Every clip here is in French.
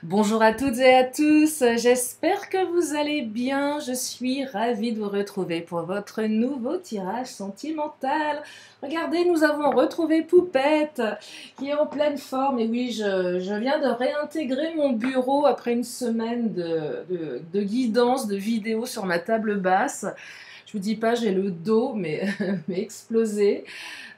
Bonjour à toutes et à tous, j'espère que vous allez bien. Je suis ravie de vous retrouver pour votre nouveau tirage sentimental. Regardez, nous avons retrouvé Poupette qui est en pleine forme. Et oui, je viens de réintégrer mon bureau après une semaine de guidance, de vidéos sur ma table basse. Je vous dis pas, j'ai le dos mais explosé.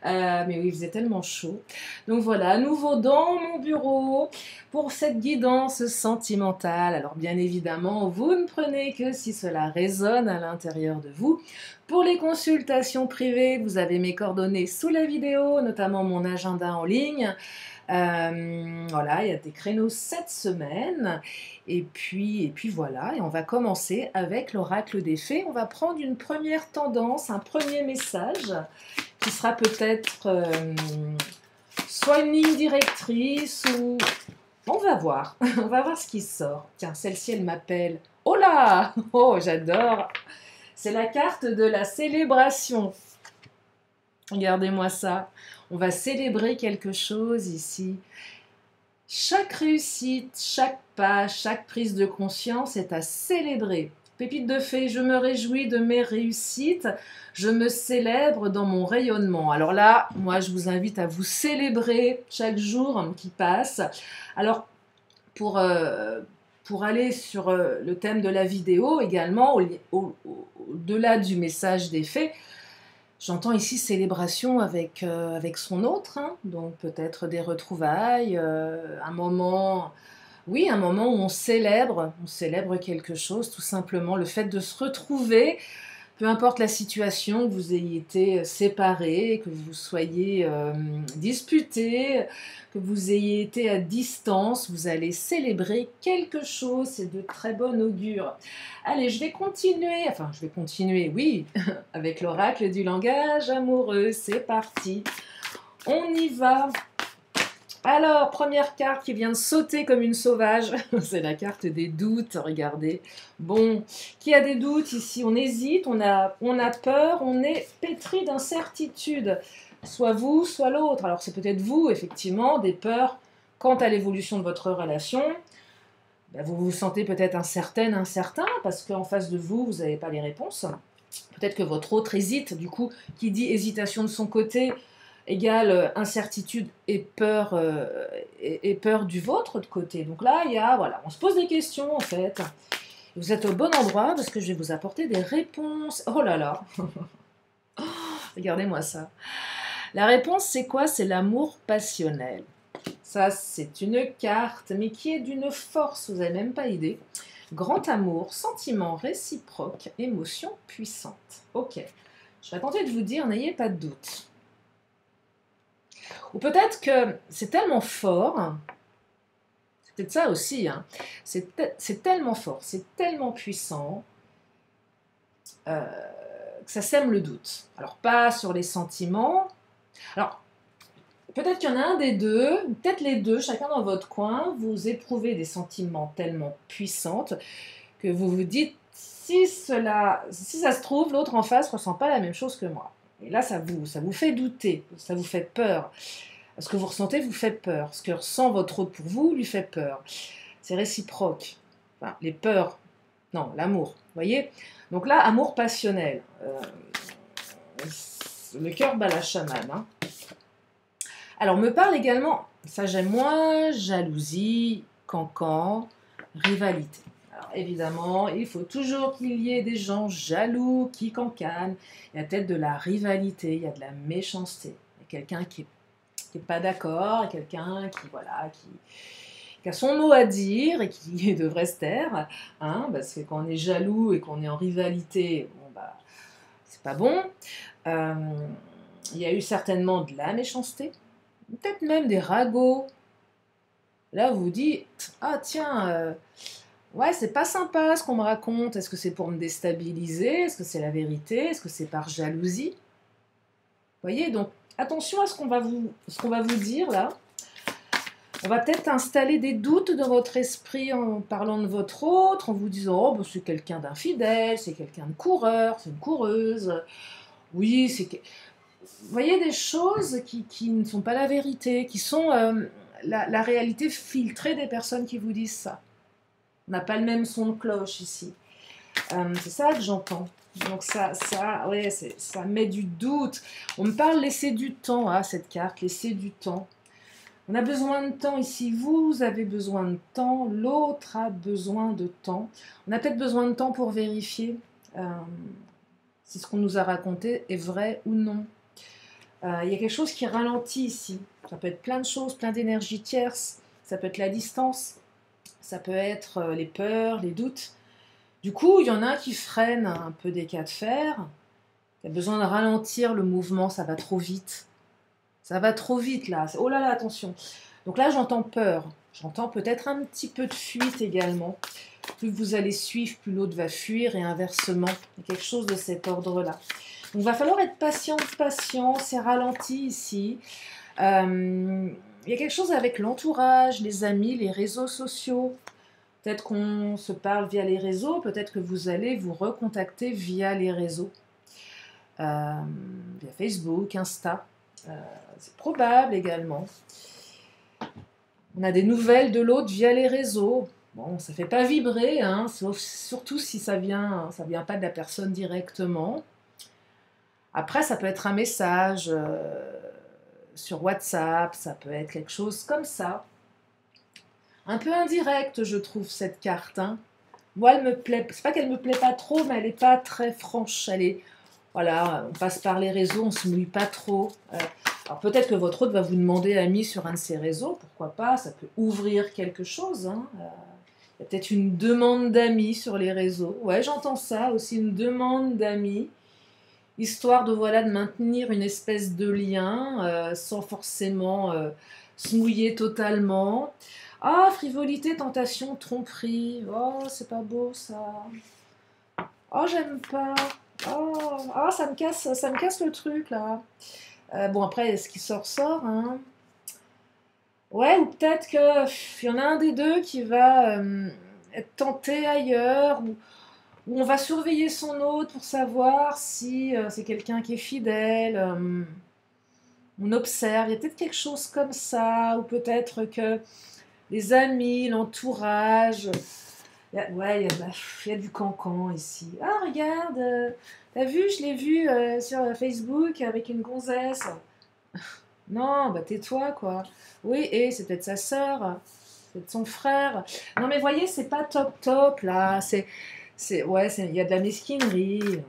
Mais oui, il faisait tellement chaud. Donc voilà, à nouveau dans mon bureau pour cette guidance sentimentale. Alors bien évidemment, vous ne prenez que si cela résonne à l'intérieur de vous. Pour les consultations privées, vous avez mes coordonnées sous la vidéo, notamment mon agenda en ligne. Voilà, il y a des créneaux cette semaine. Et puis voilà, et on va commencer avec l'oracle des fées. On va prendre une première tendance, un premier message qui sera peut-être soit une ligne directrice ou... On va voir, on va voir ce qui sort. Tiens, celle-ci, elle m'appelle. Oh là! Oh, j'adore! C'est la carte de la célébration. Regardez-moi ça. On va célébrer quelque chose ici. Chaque réussite, chaque pas, chaque prise de conscience est à célébrer. Pépite de fée, je me réjouis de mes réussites, je me célèbre dans mon rayonnement. Alors là, moi, je vous invite à vous célébrer chaque jour qui passe. Alors, pour aller sur le thème de la vidéo également, au-delà du message des fées, j'entends ici célébration avec son autre, hein, donc peut-être des retrouvailles, un moment, oui, un moment où on célèbre quelque chose, tout simplement, le fait de se retrouver, peu importe la situation, que vous ayez été séparés, que vous soyez disputés, que vous ayez été à distance, vous allez célébrer quelque chose, c'est de très bon augure. Allez, je vais continuer, oui, avec l'oracle du langage amoureux, c'est parti. On y va. Alors, première carte qui vient de sauter comme une sauvage, c'est la carte des doutes, regardez. Bon, qui a des doutes ici? On hésite, on a peur, on est pétri d'incertitude. Soit vous, soit l'autre. Alors c'est peut-être vous, effectivement, des peurs quant à l'évolution de votre relation. Ben, vous vous sentez peut-être incertaine, incertain, parce qu'en face de vous, vous n'avez pas les réponses. Peut-être que votre autre hésite, du coup, qui dit hésitation de son côté, égale incertitude et peur du vôtre de côté. Donc là, voilà, on se pose des questions en fait. Vous êtes au bon endroit parce que je vais vous apporter des réponses. Oh là là, regardez-moi ça. La réponse, c'est quoi? C'est l'amour passionnel. Ça, c'est une carte, mais qui est d'une force, vous n'avez même pas idée. Grand amour, sentiment réciproque, émotion puissante. Ok, je vais tenter de vous dire, n'ayez pas de doute. Ou peut-être que c'est tellement fort, c'est peut-être ça aussi, hein, c'est tellement fort, c'est tellement puissant, que ça sème le doute. Alors pas sur les sentiments, alors peut-être qu'il y en a un des deux, peut-être les deux, chacun dans votre coin, vous éprouvez des sentiments tellement puissants que vous vous dites, si ça se trouve, l'autre en face ne ressent pas la même chose que moi. Et là, ça vous fait douter, ça vous fait peur. Ce que vous ressentez vous fait peur. Ce que ressent votre autre pour vous lui fait peur. C'est réciproque. Enfin, les peurs, non, l'amour. Vous voyez? Donc là, amour passionnel. Le cœur bat la chamane. Hein. Alors, me parle également, ça j'aime moins, jalousie, cancan, rivalité. Alors, évidemment, il faut toujours qu'il y ait des gens jaloux qui cancanent. Il y a peut-être de la rivalité, il y a de la méchanceté. Il y a quelqu'un qui n'est pas d'accord, quelqu'un qui a son mot à dire et qui devrait se taire, hein, parce que quand on est jaloux et qu'on est en rivalité, bon, bah, c'est pas bon. Il y a eu certainement de la méchanceté, peut-être même des ragots. Là, vous vous dites, ah tiens, ouais, c'est pas sympa ce qu'on me raconte. Est-ce que c'est pour me déstabiliser? Est-ce que c'est la vérité? Est-ce que c'est par jalousie? Vous voyez, donc attention à ce qu'on va vous dire là. On va peut-être installer des doutes dans votre esprit en parlant de votre autre, en vous disant « Oh, bah, c'est quelqu'un d'infidèle, c'est quelqu'un de coureur, c'est une coureuse. » Oui, c'est... Vous voyez des choses qui ne sont pas la vérité, qui sont la réalité filtrée des personnes qui vous disent ça. On n'a pas le même son de cloche ici. C'est ça que j'entends. Donc ouais, ça met du doute. On me parle laisser du temps, ah, cette carte, laisser du temps. On a besoin de temps ici. Vous avez besoin de temps, l'autre a besoin de temps. On a peut-être besoin de temps pour vérifier si ce qu'on nous a raconté est vrai ou non. Il y a quelque chose qui ralentit ici. Ça peut être plein de choses, plein d'énergie tierce. Ça peut être la distance. Ça peut être les peurs, les doutes. Du coup, il y en a qui freinent un peu des cas de fer. Il y a besoin de ralentir le mouvement, ça va trop vite. Ça va trop vite là. Oh là là, attention. Donc là, j'entends peur. J'entends peut-être un petit peu de fuite également. Plus vous allez suivre, plus l'autre va fuir et inversement. Il y a quelque chose de cet ordre-là. Donc il va falloir être patient, c'est ralenti ici. Il y a quelque chose avec l'entourage, les amis, les réseaux sociaux. Peut-être qu'on se parle via les réseaux, peut-être que vous allez vous recontacter via les réseaux. Via Facebook, Insta. C'est probable également. On a des nouvelles de l'autre via les réseaux. Bon, ça ne fait pas vibrer, hein, surtout si ça vient pas de la personne directement. Après, ça peut être un message sur WhatsApp, ça peut être quelque chose comme ça. Un peu indirect, je trouve, cette carte. Hein. Moi, elle me plaît. C'est pas qu'elle me plaît pas trop, mais elle n'est pas très franche. Elle est, voilà, on passe par les réseaux, on se mouille pas trop. Alors peut-être que votre autre va vous demander ami sur un de ces réseaux, pourquoi pas, ça peut ouvrir quelque chose. Hein. Il y a peut-être une demande d'amis sur les réseaux. Ouais, j'entends ça aussi, une demande d'amis, histoire de, voilà, de maintenir une espèce de lien sans forcément se mouiller totalement. Ah, frivolité, tentation, tromperie. Oh, c'est pas beau ça. Oh, j'aime pas. Oh, ça me casse le truc là. Bon, après, ce qui sort, sort. Hein. Ouais, ou peut-être qu'il y en a un des deux qui va être tenté ailleurs, ou on va surveiller son autre pour savoir si c'est quelqu'un qui est fidèle. On observe, il y a peut-être quelque chose comme ça, ou peut-être que les amis, l'entourage. Ouais, il y a du cancan ici. Ah, regarde, t'as vu, je l'ai vu sur Facebook avec une gonzesse. Non, bah tais-toi, quoi. Oui, et c'est peut-être sa sœur, c'est peut-être son frère. Non, mais voyez, c'est pas top top, là. Il y a de la mesquinerie.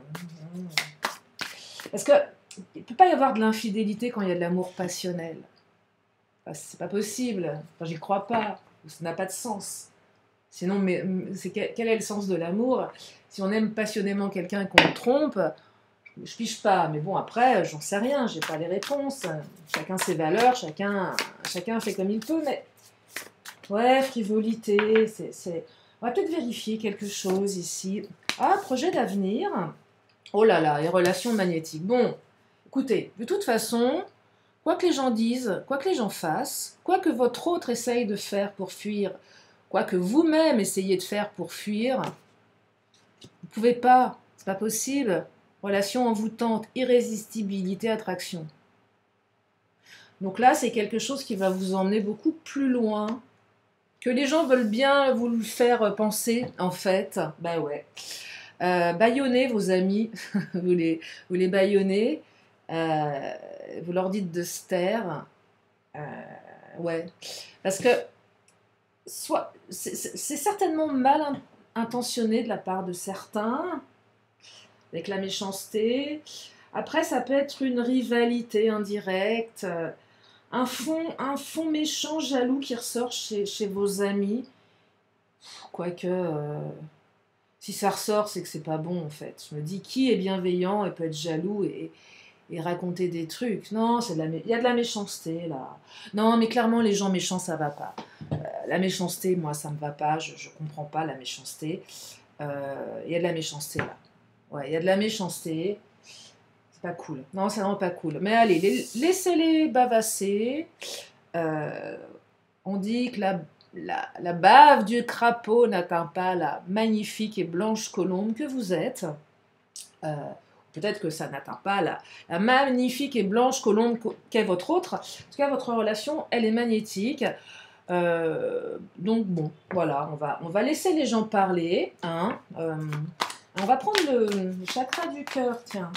Parce que il peut pas y avoir de l'infidélité quand il y a de l'amour passionnel. Enfin, c'est pas possible. Enfin, j'y crois pas. Ça n'a pas de sens. Sinon, quel est le sens de l'amour? Si on aime passionnément quelqu'un et qu'on le trompe, je pige pas. Mais bon, après, j'en sais rien, j'ai pas les réponses. Chacun ses valeurs, chacun fait comme il peut. Mais ouais, frivolité, on va peut-être vérifier quelque chose ici. Ah, projet d'avenir. Oh là là, et relations magnétiques. Bon, écoutez, de toute façon, quoi que les gens disent, quoi que les gens fassent, quoi que votre autre essaye de faire pour fuir, quoi que vous-même essayez de faire pour fuir, vous pouvez pas, c'est pas possible. Relation envoûtante, irrésistibilité, attraction. Donc là, c'est quelque chose qui va vous emmener beaucoup plus loin que les gens veulent bien vous le faire penser, en fait. Bah ouais. Bâillonnez vos amis, vous les bâillonnez, vous leur dites de se taire. Ouais. Parce que c'est certainement mal intentionné de la part de certains, avec la méchanceté. Après, ça peut être une rivalité indirecte, un fond méchant, jaloux qui ressort chez vos amis. Quoique, si ça ressort, c'est que c'est pas bon en fait. Je me dis, qui est bienveillant et peut être jaloux et raconter des trucs? Non, il y a de la méchanceté là. Non, mais clairement, les gens méchants, ça va pas. La méchanceté, moi, ça me va pas. Je comprends pas la méchanceté. Il y a de la méchanceté là. Ouais, il y a de la méchanceté. C'est pas cool. Non, c'est vraiment pas cool. Mais allez, laissez-les bavasser. On dit que la bave du crapaud n'atteint pas la magnifique et blanche colombe que vous êtes. peut-être que ça n'atteint pas la magnifique et blanche colombe qu'est votre autre. En tout cas, votre relation, elle est magnétique. Donc bon, voilà, on va laisser les gens parler. Hein. On va prendre le chakra du cœur, tiens.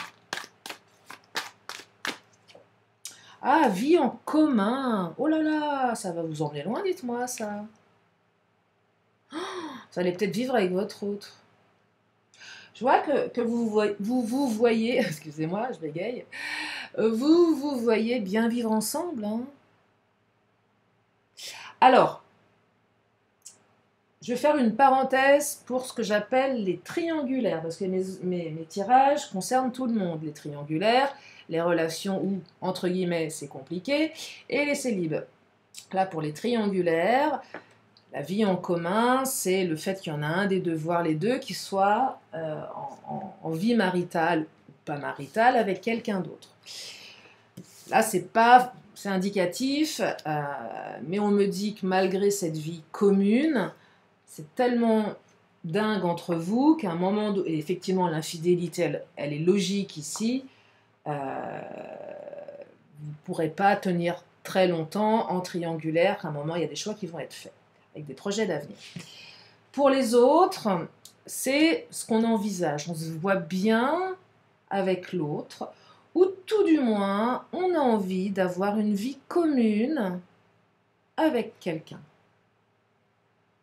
Ah, vie en commun. Oh là là, ça va vous emmener loin, dites-moi ça. Vous allez peut-être vivre avec votre autre. Je vois que vous voyez, excusez-moi, je bégaye, vous voyez bien vivre ensemble. Hein. Alors, je vais faire une parenthèse pour ce que j'appelle les triangulaires, parce que mes tirages concernent tout le monde. Les triangulaires, les relations où, entre guillemets, c'est compliqué, et les célibes. Là, pour les triangulaires, la vie en commun, c'est le fait qu'il y en a un des deux, voire les deux, qui soient en vie maritale ou pas maritale avec quelqu'un d'autre. Là, c'est indicatif, mais on me dit que malgré cette vie commune, c'est tellement dingue entre vous qu'à un moment, et effectivement l'infidélité, elle est logique ici, vous ne pourrez pas tenir très longtemps en triangulaire, qu'à un moment il y a des choix qui vont être faits, avec des projets d'avenir. Pour les autres, c'est ce qu'on envisage, on se voit bien avec l'autre, ou tout du moins, on a envie d'avoir une vie commune avec quelqu'un.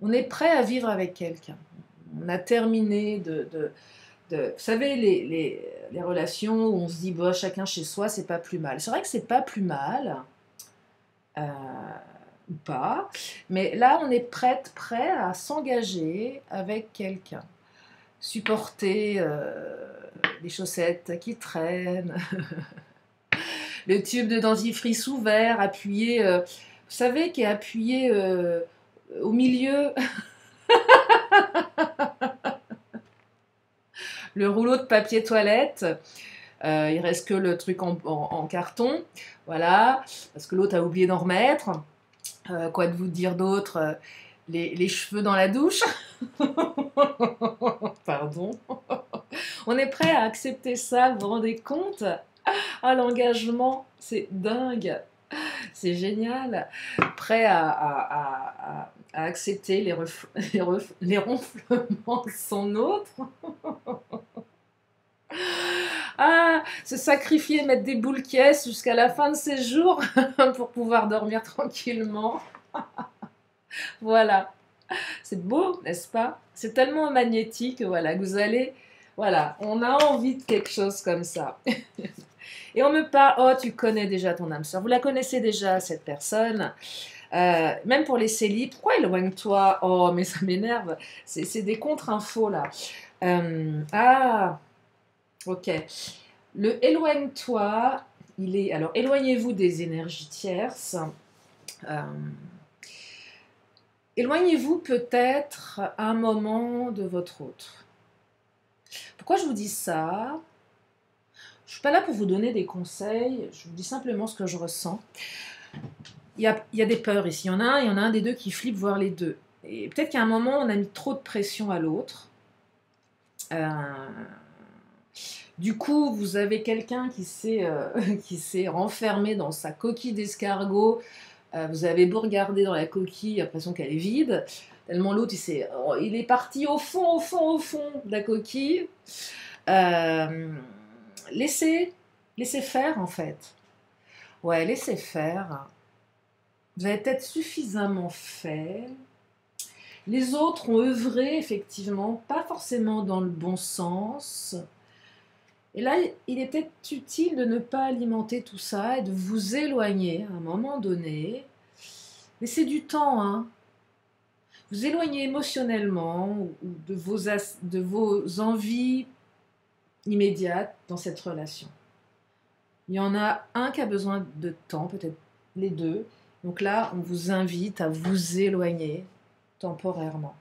On est prêt à vivre avec quelqu'un. On a terminé vous savez, les relations où on se dit, bah, chacun chez soi, c'est pas plus mal. C'est vrai que c'est pas plus mal, ou pas, mais là, on est prêt à s'engager avec quelqu'un. Supporter les chaussettes qui traînent, le tube de dentifrice ouvert, appuyé, vous savez, qui est appuyé au milieu, le rouleau de papier toilette, il reste que le truc en carton, voilà, parce que l'autre a oublié d'en remettre. Quoi de vous dire d'autre, les cheveux dans la douche. Pardon. On est prêt à accepter ça, vous vous rendez compte? Ah, l'engagement, c'est dingue. C'est génial. Prêt à accepter les ronflements de son autre. Ah, se sacrifier, mettre des boules caisses jusqu'à la fin de ses jours pour pouvoir dormir tranquillement. Voilà. C'est beau, n'est-ce pas? C'est tellement magnétique, voilà, que vous allez... Voilà, on a envie de quelque chose comme ça. Et on me parle, oh, tu connais déjà ton âme sœur, vous la connaissez déjà, cette personne. Même pour les célibes, pourquoi éloigne-toi? Oh, mais ça m'énerve, c'est des contre-infos, là. Ah, ok. Le éloigne-toi, il est... Alors, éloignez-vous des énergies tierces. Éloignez-vous peut-être à un moment de votre autre. Pourquoi je vous dis ça? Je ne suis pas là pour vous donner des conseils, je vous dis simplement ce que je ressens. Il y a des peurs ici, il y en a un des deux qui flippe, voire les deux. Et peut-être qu'à un moment, on a mis trop de pression à l'autre. Du coup, vous avez quelqu'un qui s'est renfermé dans sa coquille d'escargot. Vous avez beau regarder dans la coquille, l'impression qu'elle est vide. Tellement l'autre, il est parti au fond de la coquille. Laissez faire, en fait. Ouais, laissez faire. Vous avez peut-être suffisamment fait. Les autres ont œuvré, effectivement, pas forcément dans le bon sens. Et là, il est peut-être utile de ne pas alimenter tout ça et de vous éloigner à un moment donné. Laissez du temps, hein. Vous éloignez émotionnellement ou de vos envies immédiates dans cette relation. Il y en a un qui a besoin de temps, peut-être les deux. Donc là, on vous invite à vous éloigner temporairement.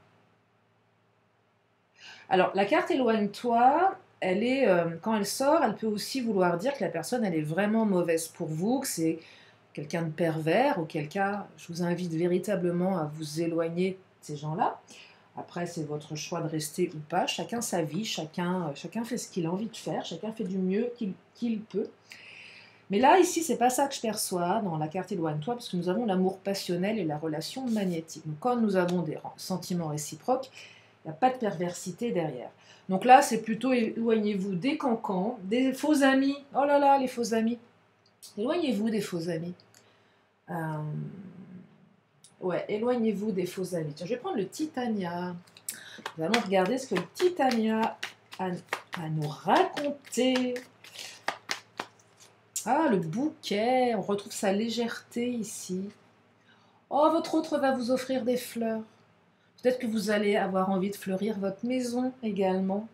Alors, la carte éloigne-toi, elle est, quand elle sort, elle peut aussi vouloir dire que la personne, elle est vraiment mauvaise pour vous, que c'est quelqu'un de pervers, auquel cas, je vous invite véritablement à vous éloigner de ces gens-là. Après, c'est votre choix de rester ou pas. Chacun sa vie, chacun fait ce qu'il a envie de faire, chacun fait du mieux qu'il peut. Mais là, ici, c'est pas ça que je perçois dans la carte Éloigne-toi, parce que nous avons l'amour passionnel et la relation magnétique. Donc, quand nous avons des sentiments réciproques, il n'y a pas de perversité derrière. Donc là, c'est plutôt éloignez-vous des cancans, des faux amis. Oh là là, les faux amis. Éloignez-vous des faux amis. Ouais, éloignez-vous des faux amis. Tiens, je vais prendre le Titania. Nous allons regarder ce que le Titania a à nous raconter. Ah, le bouquet, on retrouve sa légèreté ici. Oh, votre autre va vous offrir des fleurs. Peut-être que vous allez avoir envie de fleurir votre maison également.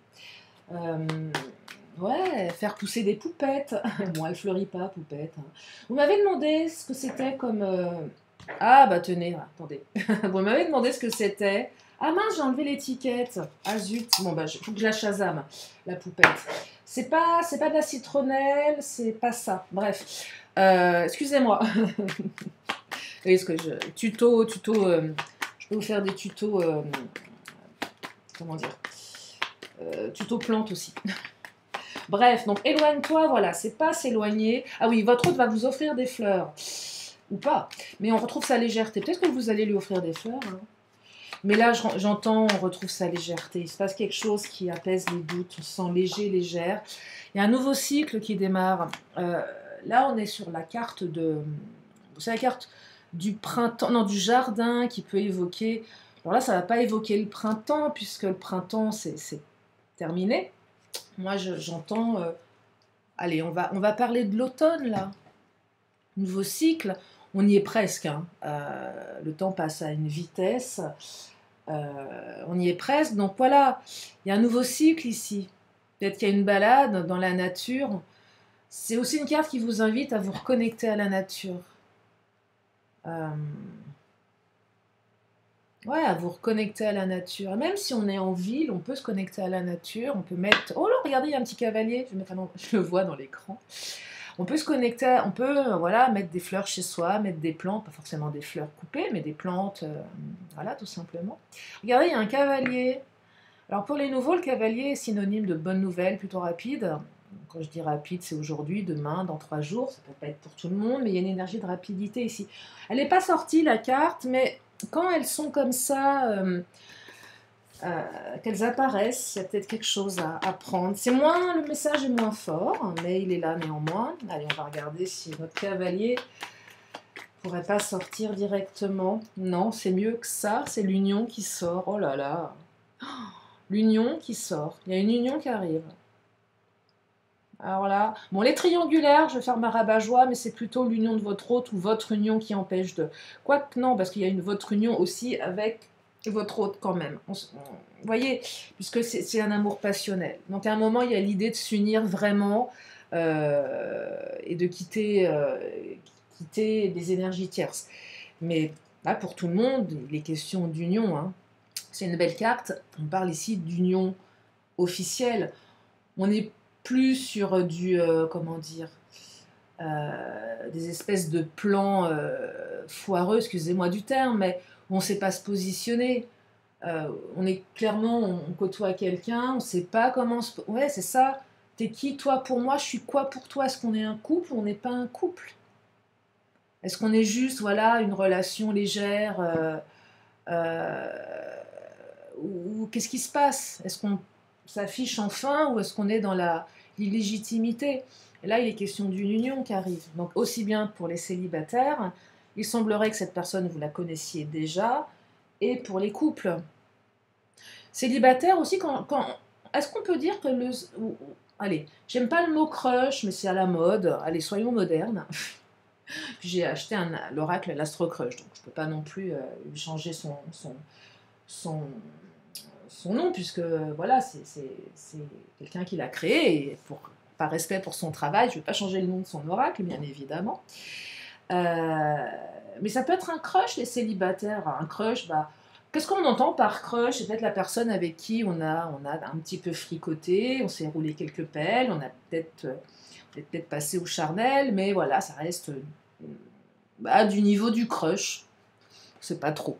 Ouais, faire pousser des poupettes. Bon, elle fleurit pas, poupette. Vous m'avez demandé ce que c'était comme... Ah, bah tenez, attendez. Vous m'avez demandé ce que c'était. Ah mince, j'ai enlevé l'étiquette. Ah zut. Bon, bah, faut que je la Shazam, la poupette. C'est pas de la citronnelle, c'est pas ça. Bref. Excusez-moi. Oui, ce que tuto, je peux vous faire des tutos, comment dire, tuto plantes aussi. Bref, donc éloigne-toi, voilà, c'est pas s'éloigner. Ah oui, votre hôte va vous offrir des fleurs, ou pas, mais on retrouve sa légèreté. Peut-être que vous allez lui offrir des fleurs, hein. Mais là, j'entends, on retrouve sa légèreté. Il se passe quelque chose qui apaise les doutes, on se sent léger, légère. Il y a un nouveau cycle qui démarre. Là, on est sur la carte de... C'est la carte du printemps, non, du jardin qui peut évoquer... Alors là, ça ne va pas évoquer le printemps, puisque le printemps, c'est terminé. Moi, j'entends... allez, on va parler de l'automne, là. Nouveau cycle. On y est presque, hein. Le temps passe à une vitesse. On y est presque. Donc voilà, il y a un nouveau cycle ici. Peut-être qu'il y a une balade dans la nature. C'est aussi une carte qui vous invite à vous reconnecter à la nature. Ouais, à vous reconnecter à la nature. Même si on est en ville, on peut se connecter à la nature. On peut mettre... Oh là, regardez, il y a un petit cavalier. Je le vois dans l'écran. On peut se connecter, on peut voilà, mettre des fleurs chez soi, mettre des plantes, pas forcément des fleurs coupées, mais des plantes, voilà, tout simplement. Regardez, il y a un cavalier. Alors pour les nouveaux, le cavalier est synonyme de bonne nouvelle, plutôt rapide. Quand je dis rapide, c'est aujourd'hui, demain, dans 3 jours. Ça peut pas être pour tout le monde, mais il y a une énergie de rapidité ici. Elle n'est pas sortie, la carte, mais quand elles sont comme ça... qu'elles apparaissent, il y a peut-être quelque chose à prendre. Le message est moins fort, mais il est là néanmoins. Allez, on va regarder si notre cavalier pourrait pas sortir directement. Non, c'est mieux que ça, c'est l'union qui sort. Oh là là, l'union qui sort. Il y a une union qui arrive. Alors là, bon, les triangulaires, je vais faire ma rabat-joie, mais c'est plutôt l'union de votre hôte ou votre union qui empêche de... Quoique non, parce qu'il y a votre union aussi avec votre hôte quand même. Vous voyez, puisque c'est un amour passionnel. Donc à un moment, il y a l'idée de s'unir vraiment et de quitter des énergies tierces. Mais là, pour tout le monde, il est question d'union, hein. C'est une belle carte. On parle ici d'union officielle. On n'est plus sur du, comment dire, des espèces de plans foireux, excusez-moi du terme, mais on ne sait pas se positionner. On est clairement, on côtoie quelqu'un, on ne sait pas comment se... Ouais, c'est ça. T'es qui, toi, pour moi? Je suis quoi pour toi? Est-ce qu'on est un couple ou on n'est pas un couple? Est-ce qu'on est juste, voilà, une relation légère ou qu'est-ce qui se passe? Est-ce qu'on s'affiche enfin ou est-ce qu'on est dans l'illégitimité? Et là, il est question d'une union qui arrive. Donc, aussi bien pour les célibataires, il semblerait que cette personne, vous la connaissiez déjà, et pour les couples. Célibataire aussi, est-ce qu'on peut dire que allez, j'aime pas le mot crush, mais c'est à la mode. Allez, soyons modernes. J'ai acheté l'oracle l'Astro Crush, donc je peux pas non plus lui changer son nom, puisque voilà, c'est quelqu'un qui l'a créé, et par respect pour son travail, je ne vais pas changer le nom de son oracle, bien évidemment. Mais ça peut être un crush, les célibataires. Un crush, bah, qu'est-ce qu'on entend par crush? C'est peut-être la personne avec qui on a un petit peu fricoté, on s'est roulé quelques pelles, on a peut-être passé au charnel, mais voilà, ça reste du niveau du crush. c'est pas trop.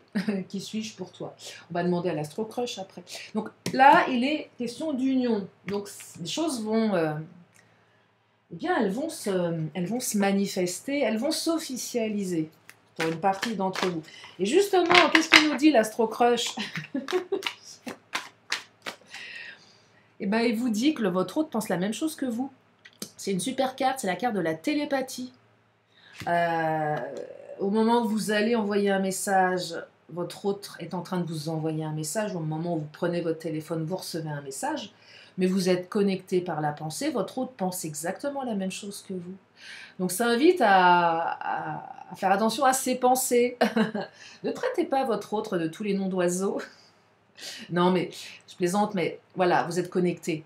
Qui suis-je pour toi? On va demander à l'astro-crush après. Donc là, il est question d'union. Donc les choses vont... eh bien, elles vont se manifester, elles vont s'officialiser pour une partie d'entre vous. Et justement, qu'est-ce qu'il nous dit l'astro-crush? Eh bien, il vous dit que votre hôte pense la même chose que vous. C'est une super carte, c'est la carte de la télépathie. Au moment où vous allez envoyer un message, votre hôte est en train de vous envoyer un message. Au moment où vous prenez votre téléphone, vous recevez un message. Mais vous êtes connecté par la pensée. Votre hôte pense exactement la même chose que vous. Donc ça invite à faire attention à ses pensées. Ne traitez pas votre hôte de tous les noms d'oiseaux. Non, mais je plaisante, mais voilà, vous êtes connecté.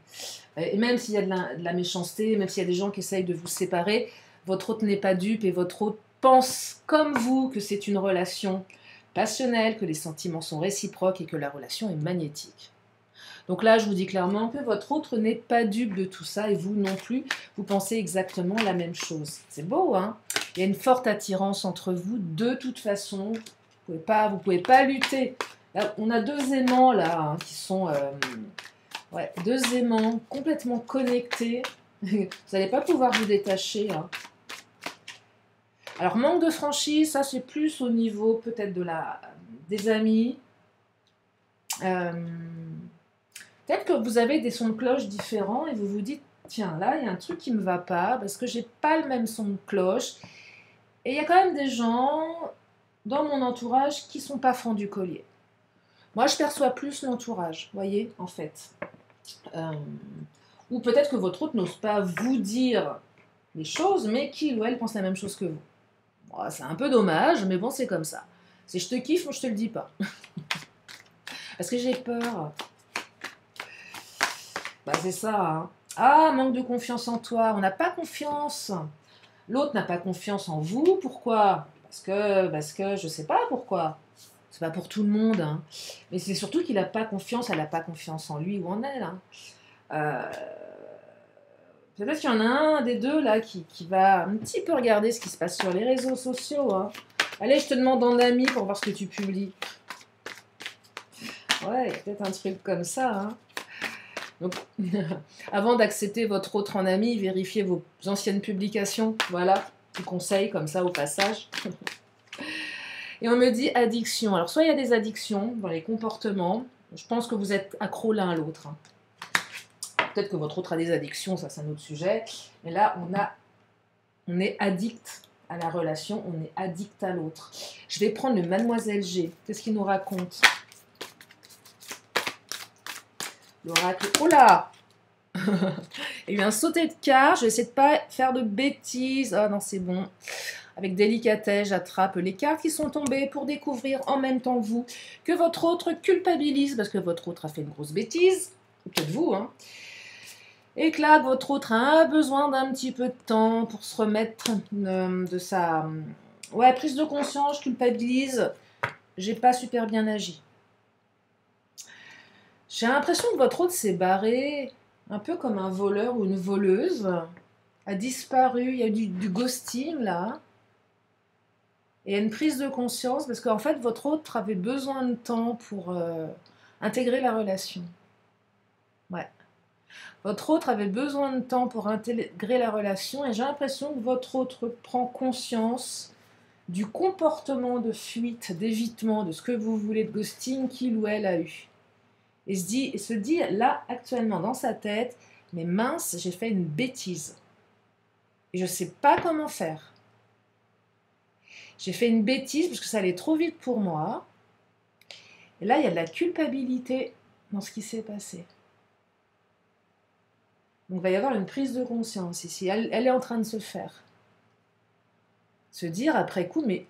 Et même s'il y a de la méchanceté, même s'il y a des gens qui essayent de vous séparer, votre hôte n'est pas dupe et votre hôte pense comme vous que c'est une relation passionnelle, que les sentiments sont réciproques et que la relation est magnétique. Donc là, je vous dis clairement que votre hôte n'est pas dupe de tout ça et vous non plus, vous pensez exactement la même chose. C'est beau, hein? Il y a une forte attirance entre vous de toute façon. Vous pouvez pas lutter. Là, on a deux aimants là hein, qui sont ouais, deux aimants complètement connectés. Vous n'allez pas pouvoir vous détacher. Hein. Alors manque de franchise, ça c'est plus au niveau peut-être des amis. Peut-être que vous avez des sons de cloche différents et vous vous dites tiens là il y a un truc qui me va pas parce que j'ai pas le même son de cloche. Et il y a quand même des gens dans mon entourage qui sont pas francs du collier. Moi, je perçois plus l'entourage, voyez, en fait. Ou peut-être que votre hôte n'ose pas vous dire les choses, mais qu'il ou elle pense la même chose que vous. Bon, c'est un peu dommage, mais bon, c'est comme ça. Si je te kiffe, moi, je te le dis pas. Parce que j'ai peur. Bah, c'est ça. Hein. Ah, manque de confiance en toi. On n'a pas confiance. L'autre n'a pas confiance en vous. Pourquoi? Parce que je sais pas pourquoi. C'est pas pour tout le monde, hein. Mais c'est surtout qu'il n'a pas confiance, elle n'a pas confiance en lui ou en elle. Hein. Peut-être qu'il y en a un des deux là qui va un petit peu regarder ce qui se passe sur les réseaux sociaux. Hein. Allez, je te demande en ami pour voir ce que tu publies. Ouais, il y a peut-être un truc comme ça. Hein. Donc, avant d'accepter votre autre en ami, vérifiez vos anciennes publications. Voilà, petit conseil comme ça au passage. Et on me dit addiction. Alors, soit il y a des addictions dans les comportements. Je pense que vous êtes accro l'un à l'autre. Hein. Peut-être que votre autre a des addictions, ça c'est un autre sujet. Mais là, on est addict à la relation, on est addict à l'autre. Je vais prendre le Mademoiselle G. Qu'est-ce qu'il nous raconte? L'oracle. Oh là! Il y a eu un sauté de carte. Je vais essayer de ne pas faire de bêtises. Ah non, c'est bon. Avec délicatesse, j'attrape les cartes qui sont tombées pour découvrir en même temps que vous que votre autre culpabilise parce que votre autre a fait une grosse bêtise. Peut-être vous, hein. Et que là, votre autre a besoin d'un petit peu de temps pour se remettre de sa prise de conscience, culpabilise. J'ai pas super bien agi. J'ai l'impression que votre autre s'est barré un peu comme un voleur ou une voleuse, a disparu, il y a eu du ghosting là. Et il y a une prise de conscience parce qu'en fait, votre autre avait besoin de temps pour intégrer la relation. Ouais. Votre autre avait besoin de temps pour intégrer la relation et j'ai l'impression que votre autre prend conscience du comportement de fuite, d'évitement, de ce que vous voulez de ghosting qu'il ou elle a eu. Et se dit là, actuellement, dans sa tête, mais mince, j'ai fait une bêtise. Et je ne sais pas comment faire. J'ai fait une bêtise parce que ça allait trop vite pour moi. Et là, il y a de la culpabilité dans ce qui s'est passé. Donc, il va y avoir une prise de conscience ici. Elle est en train de se faire. Se dire après coup, mais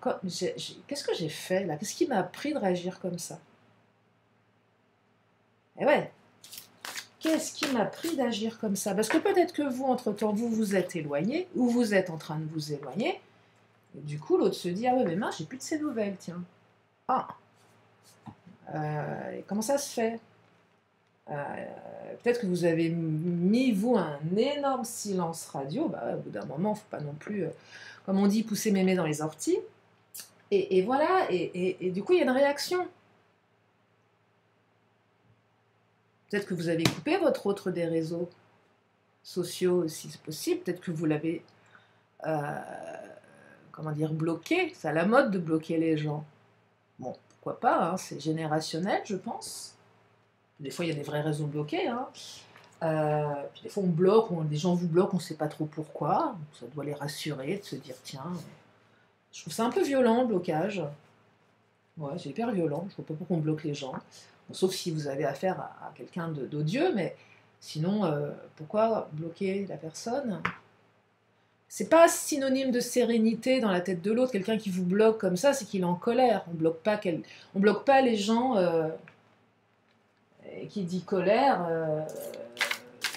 qu'est-ce que j'ai fait là? Qu'est-ce qui m'a appris de réagir comme ça? Et ouais, qu'est-ce qui m'a appris d'agir comme ça? Parce que peut-être que vous, entre-temps, vous vous êtes éloigné, ou vous êtes en train de vous éloigner. Et du coup, l'autre se dit, ah ouais, mais mince, j'ai plus de ces nouvelles, tiens. Ah, comment ça se fait? Peut-être que vous avez mis, vous, un énorme silence radio. Bah, au bout d'un moment, il ne faut pas non plus, comme on dit, pousser mémé dans les orties. Et voilà, et du coup, il y a une réaction. Peut-être que vous avez coupé votre autre des réseaux sociaux, si c'est possible. Peut-être que vous l'avez, euh, comment dire, bloqué. C'est à la mode de bloquer les gens. Bon, pourquoi pas, hein, c'est générationnel, je pense. Des fois, il y a des vraies raisons de bloquer. Hein. Puis des fois, on bloque, des gens vous bloquent, on ne sait pas trop pourquoi. Ça doit les rassurer, de se dire, tiens, je trouve ça un peu violent, le blocage. Ouais, c'est hyper violent. Je ne vois pas pourquoi on bloque les gens. Bon, sauf si vous avez affaire à quelqu'un d'odieux, mais sinon, pourquoi bloquer la personne? C'est pas synonyme de sérénité dans la tête de l'autre. Quelqu'un qui vous bloque comme ça, c'est qu'il est en colère. On bloque pas les gens. Et qui dit colère,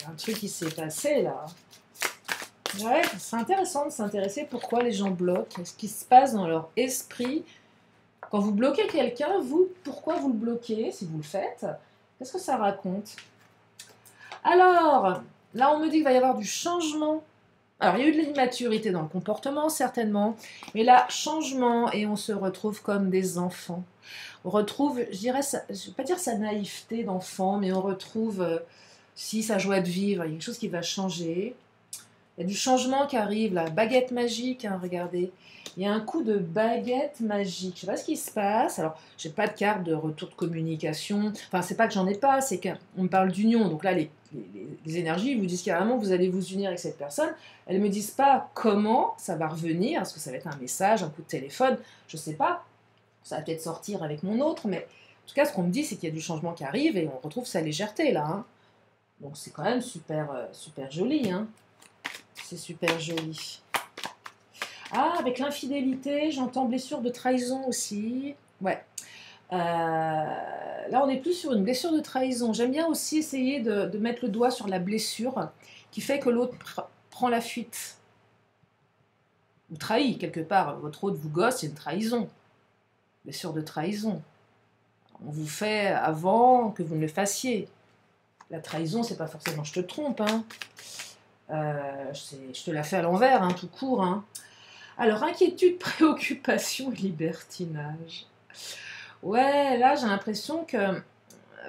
un truc qui s'est passé là. Ouais, c'est intéressant de s'intéresser pourquoi les gens bloquent, ce qui se passe dans leur esprit. Quand vous bloquez quelqu'un, vous, pourquoi vous le bloquez, si vous le faites? Qu'est-ce que ça raconte? Alors, là on me dit qu'il va y avoir du changement. Alors, il y a eu de l'immaturité dans le comportement, certainement, mais là, changement, et on se retrouve comme des enfants. On retrouve, je dirais, je ne vais pas dire sa naïveté d'enfant, mais on retrouve, si, sa joie de vivre, il y a quelque chose qui va changer. Il y a du changement qui arrive, la baguette magique, hein, regardez. Il y a un coup de baguette magique. Je ne sais pas ce qui se passe. Alors, je n'ai pas de carte de retour de communication. Enfin, c'est pas que j'en ai pas, c'est qu'on me parle d'union. Donc là, les énergies vous disent carrément que vous allez vous unir avec cette personne. Elles ne me disent pas comment ça va revenir. Est-ce que ça va être un message, un coup de téléphone? Je ne sais pas. Ça va peut-être sortir avec mon autre. Mais en tout cas, ce qu'on me dit, c'est qu'il y a du changement qui arrive et on retrouve sa légèreté là. Hein. Donc c'est quand même super, super joli. Hein. C'est super joli. Ah, avec l'infidélité, j'entends blessure de trahison aussi. Ouais. Là, on est plus sur une blessure de trahison. J'aime bien aussi essayer de mettre le doigt sur la blessure qui fait que l'autre prend la fuite. Vous trahit quelque part. Votre autre vous gosse, c'est une trahison. Blessure de trahison. On vous fait avant que vous ne le fassiez. La trahison, c'est pas forcément je te trompe. Hein. Je te la fais à l'envers, hein, tout court. Hein. Alors, inquiétude, préoccupation et libertinage. Ouais, là, j'ai l'impression que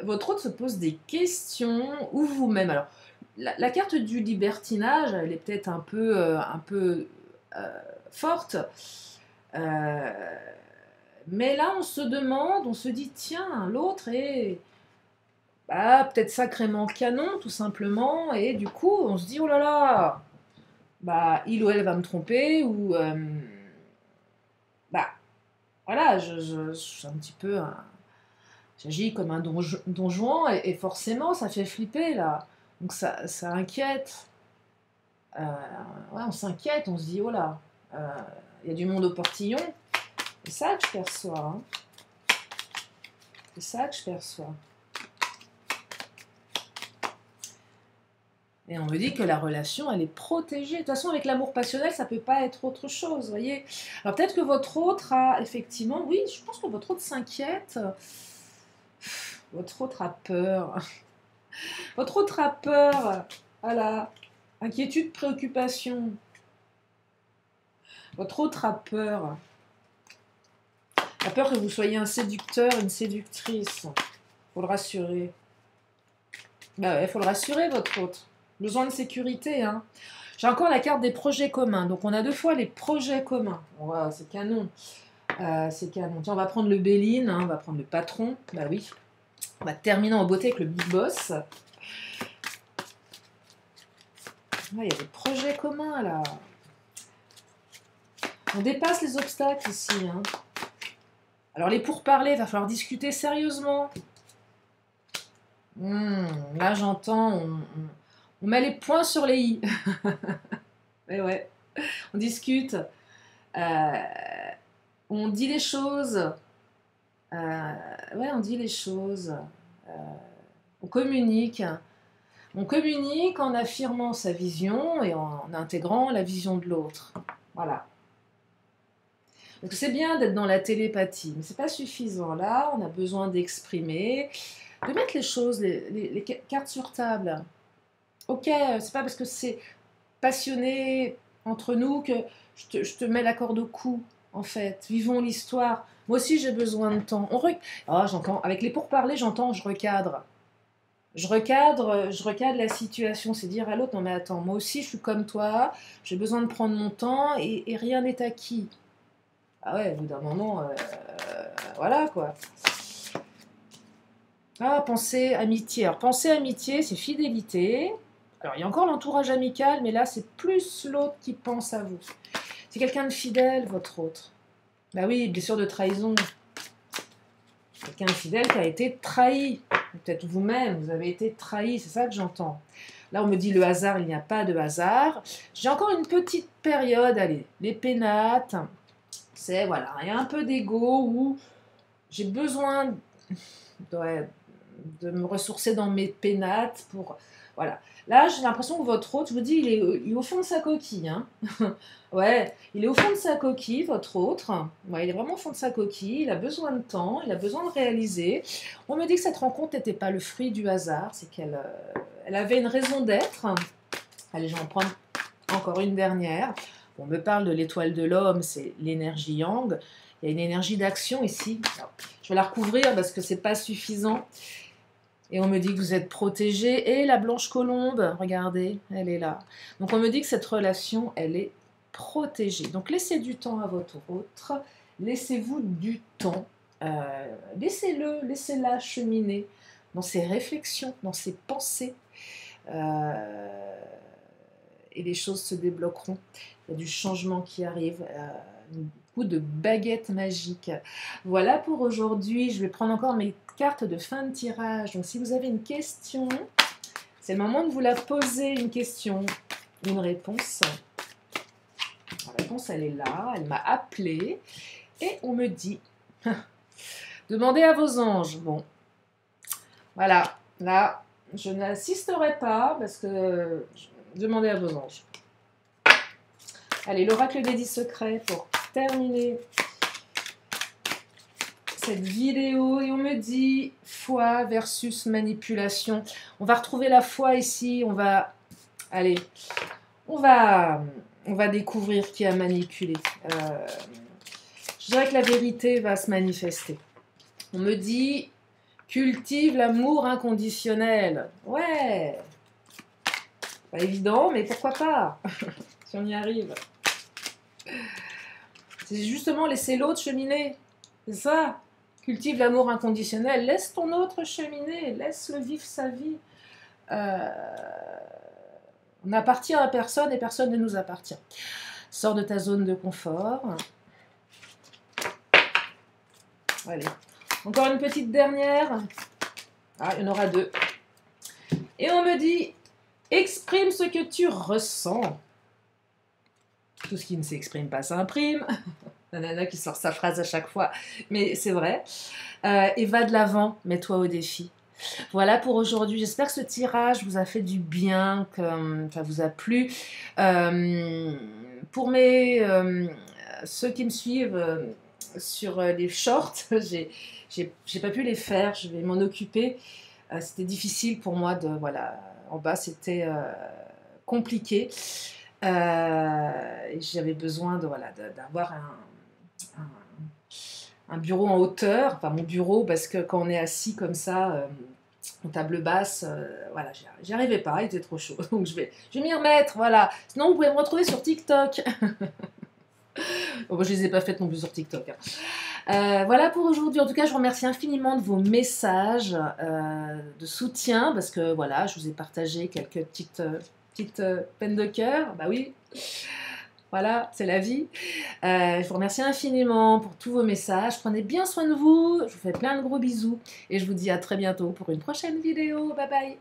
votre autre se pose des questions, ou vous-même. Alors, la carte du libertinage, elle est peut-être un peu forte. Mais là, on se demande, on se dit, tiens, l'autre est peut-être sacrément canon, tout simplement. Et du coup, on se dit, oh là là, il ou elle va me tromper, ou voilà, je suis un petit peu, j'agis comme un donjon, et forcément, ça fait flipper là. Donc ça inquiète. Ouais, on s'inquiète, on se dit, oh là, il y a du monde au portillon. C'est ça que je perçois. Hein. C'est ça que je perçois. Et on me dit que la relation, elle est protégée. De toute façon, avec l'amour passionnel, ça ne peut pas être autre chose, vous voyez. Alors peut-être que votre autre a, effectivement, oui, je pense que votre autre s'inquiète. Votre autre a peur. Votre autre a peur. Voilà. Inquiétude, préoccupation. Votre autre a peur. A peur que vous soyez un séducteur, une séductrice. Faut le rassurer. Ouais, faut le rassurer, votre autre. Besoin de sécurité, hein. J'ai encore la carte des projets communs. Donc, on a 2 fois les projets communs. Wow, c'est canon. C'est canon. Tiens, on va prendre le Béline, hein, on va prendre le patron. Bah oui. On va terminer en beauté avec le big boss. Il y a des projets communs, là. On dépasse les obstacles ici, hein. Alors, les pourparlers, il va falloir discuter sérieusement. Là, j'entends... On met les points sur les i. Mais ouais, on discute. On dit les choses. Ouais, on dit les choses. On communique. On communique en affirmant sa vision et en intégrant la vision de l'autre. Voilà. Donc c'est bien d'être dans la télépathie, mais c'est pas suffisant. Là, on a besoin d'exprimer, de mettre les choses, les cartes sur table. Ok, c'est pas parce que c'est passionné entre nous que je te mets la corde au cou. en fait. Vivons l'histoire. Moi aussi, j'ai besoin de temps. Oh, j'entends, avec les pourparlers, j'entends, je recadre. Je recadre la situation. C'est dire à l'autre, non mais attends, moi aussi, je suis comme toi. J'ai besoin de prendre mon temps et rien n'est acquis. Ah ouais, au bout d'un moment, voilà quoi. Ah, pensée, amitié. Alors, pensée, amitié, c'est fidélité. Alors, il y a encore l'entourage amical, mais là, c'est plus l'autre qui pense à vous. C'est quelqu'un de fidèle, votre autre. Bah oui, blessure de trahison. Quelqu'un de fidèle qui a été trahi. Peut-être vous-même, vous avez été trahi, c'est ça que j'entends. Là, on me dit le hasard, il n'y a pas de hasard. J'ai encore une petite période, allez, les pénates. C'est, voilà, il y a un peu d'ego où j'ai besoin de me ressourcer dans mes pénates pour... Voilà. Là, j'ai l'impression que votre autre, je vous dis, il est au fond de sa coquille. Hein. Ouais, il est au fond de sa coquille, votre autre. Ouais, il est vraiment au fond de sa coquille. Il a besoin de temps, il a besoin de réaliser. On me dit que cette rencontre n'était pas le fruit du hasard, c'est qu'elle elle avait une raison d'être. Allez, je vais en prendre encore une dernière. On me parle de l'étoile de l'homme, c'est l'énergie yang. Il y a une énergie d'action ici. Alors, je vais la recouvrir parce que c'est pas suffisant. Et on me dit que vous êtes protégé. Et la blanche colombe, regardez, elle est là. Donc on me dit que cette relation, elle est protégée. Donc laissez du temps à votre autre. Laissez-vous du temps. Laissez-la cheminer dans ses réflexions, dans ses pensées. Et les choses se débloqueront. Il y a du changement qui arrive. Un coup de baguette magique. Voilà pour aujourd'hui. Je vais prendre encore mes cartes de fin de tirage. Donc si vous avez une question, c'est le moment de vous la poser, une question, une réponse. La réponse, elle est là. Elle m'a appelée. Et on me dit, demandez à vos anges. Bon, voilà. Là, je n'assisterai pas parce que... Demandez à vos anges. Allez, l'oracle des 10 secrets pour terminer cette vidéo. Et on me dit foi versus manipulation. On va retrouver la foi ici. On va... Allez, on va découvrir qui a manipulé. Je dirais que la vérité va se manifester. On me dit cultive l'amour inconditionnel. Ouais. Pas évident, mais pourquoi pas si on y arrive. C'est justement laisser l'autre cheminer. C'est ça. Cultive l'amour inconditionnel. Laisse ton autre cheminer. Laisse-le vivre sa vie. On n'appartient à personne et personne ne nous appartient. Sors de ta zone de confort. Allez. Encore une petite dernière. Ah, il y en aura deux. Et on me dit... Exprime ce que tu ressens. Tout ce qui ne s'exprime pas s'imprime. La nana qui sort sa phrase à chaque fois, mais c'est vrai. Et va de l'avant, mets-toi au défi. Voilà pour aujourd'hui. J'espère que ce tirage vous a fait du bien, que ça vous a plu. Pour ceux qui me suivent sur les shorts, j'ai pas pu les faire. Je vais m'en occuper. C'était difficile pour moi de... Voilà. En bas, c'était compliqué. J'avais besoin d'avoir un bureau en hauteur, enfin mon bureau, parce que quand on est assis comme ça, en table basse, voilà, j'y arrivais pas, il était trop chaud. Donc je vais m'y remettre, voilà. Sinon, vous pouvez me retrouver sur TikTok. Bon, moi, je les ai pas faites non plus sur TikTok. Hein. Voilà pour aujourd'hui. En tout cas, je vous remercie infiniment de vos messages de soutien parce que voilà, je vous ai partagé quelques petites peines de cœur. Bah oui, voilà, c'est la vie. Je vous remercie infiniment pour tous vos messages. Prenez bien soin de vous. Je vous fais plein de gros bisous et je vous dis à très bientôt pour une prochaine vidéo. Bye bye.